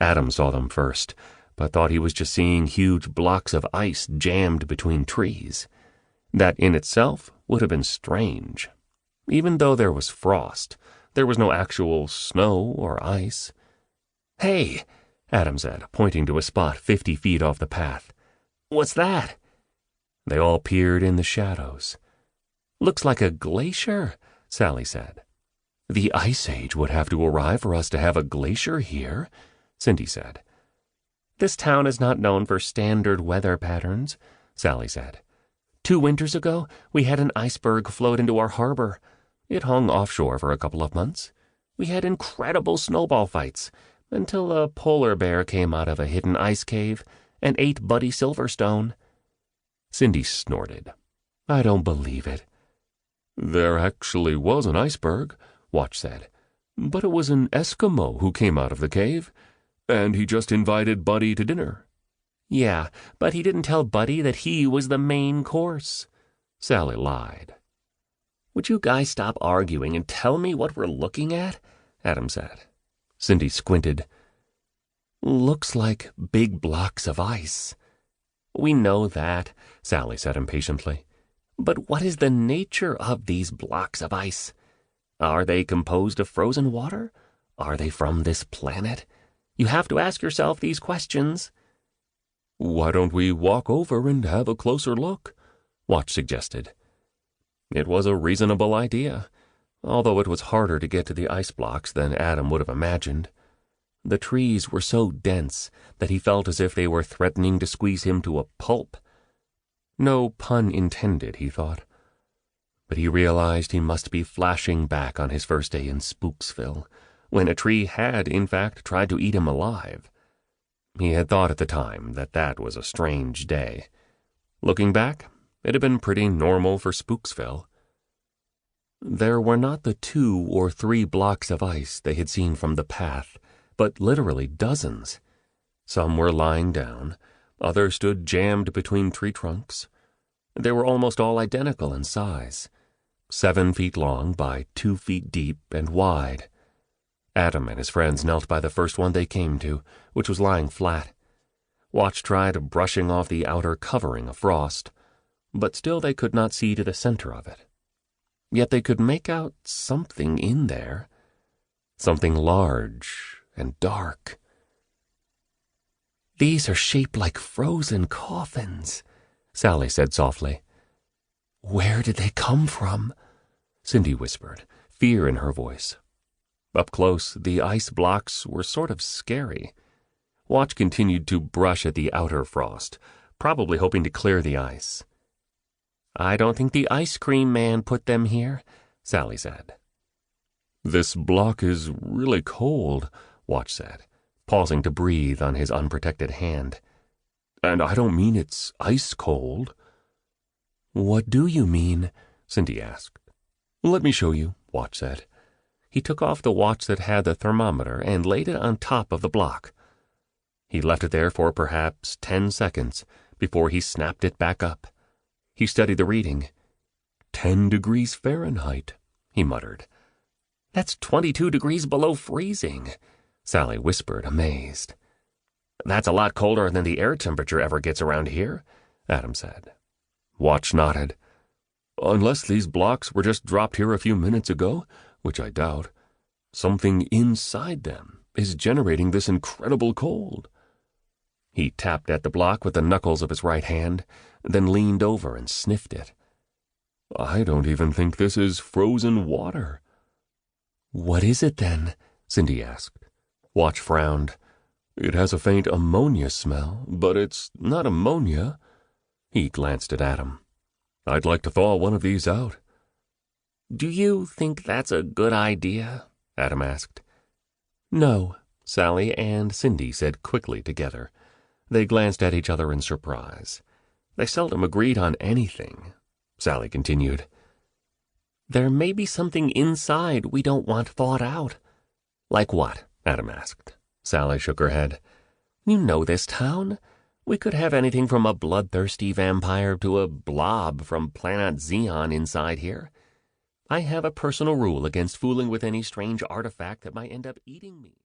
Adam saw them first, but thought he was just seeing huge blocks of ice jammed between trees. That in itself would have been strange. Even though there was frost, there was no actual snow or ice. "Hey," Adam said, pointing to a spot 50 feet off the path. "What's that?" They all peered in the shadows. "Looks like a glacier," Sally said. "The Ice Age would have to arrive for us to have a glacier here," Cindy said. "This town is not known for standard weather patterns," Sally said. 2 winters ago, we had an iceberg float into our harbor. It hung offshore for a couple of months. We had incredible snowball fights, until a polar bear came out of a hidden ice cave and ate Buddy Silverstone." Cindy snorted. "I don't believe it." "There actually was an iceberg," Watch said. "But it was an Eskimo who came out of the cave, and he just invited Buddy to dinner." "Yeah, but he didn't tell Buddy that he was the main course." Sally lied. "Would you guys stop arguing and tell me what we're looking at?" Adam said. Cindy squinted. "Looks like big blocks of ice." "We know that," Sally said impatiently. "But what is the nature of these blocks of ice? Are they composed of frozen water? Are they from this planet? You have to ask yourself these questions." "Why don't we walk over and have a closer look?" Watch suggested. It was a reasonable idea, although it was harder to get to the ice blocks than Adam would have imagined. The trees were so dense that he felt as if they were threatening to squeeze him to a pulp. No pun intended, he thought. But he realized he must be flashing back on his first day in Spooksville, when a tree had, in fact, tried to eat him alive. He had thought at the time that that was a strange day. Looking back, it had been pretty normal for Spooksville. There were not the 2 or 3 blocks of ice they had seen from the path, but literally dozens. Some were lying down, others stood jammed between tree trunks. They were almost all identical in size, 7 feet long by 2 feet deep and wide. Adam and his friends knelt by the first one they came to, which was lying flat. Watch tried brushing off the outer covering of frost, but still they could not see to the center of it. Yet they could make out something in there, something large and dark. "These are shaped like frozen coffins," Sally said softly. "Where did they come from?" Cindy whispered, fear in her voice. Up close, the ice blocks were sort of scary. Watch continued to brush at the outer frost, probably hoping to clear the ice. "I don't think the ice cream man put them here," Sally said. "This block is really cold," Watch said, pausing to breathe on his unprotected hand. "And I don't mean it's ice cold." "What do you mean?" Cindy asked. "Let me show you," Watch said. He took off the watch that had the thermometer and laid it on top of the block. He left it there for perhaps 10 seconds before he snapped it back up. He studied the reading. 10 degrees Fahrenheit, he muttered. "That's 22 degrees below freezing," Sally whispered, amazed. "That's a lot colder than the air temperature ever gets around here," Adam said. Watch nodded. "Unless these blocks were just dropped here a few minutes ago, which I doubt, something inside them is generating this incredible cold." He tapped at the block with the knuckles of his right hand, then leaned over and sniffed it. "I don't even think this is frozen water." "What is it then?" Cindy asked. Watch frowned. "It has a faint ammonia smell, but it's not ammonia." He glanced at Adam. "I'd like to thaw one of these out." "Do you think that's a good idea?" Adam asked. "No," Sally and Cindy said quickly together. They glanced at each other in surprise. They seldom agreed on anything. Sally continued. "There may be something inside we don't want thawed out." "Like what?" Adam asked. Sally shook her head. "You know this town. We could have anything from a bloodthirsty vampire to a blob from planet Xeon inside here. I have a personal rule against fooling with any strange artifact that might end up eating me."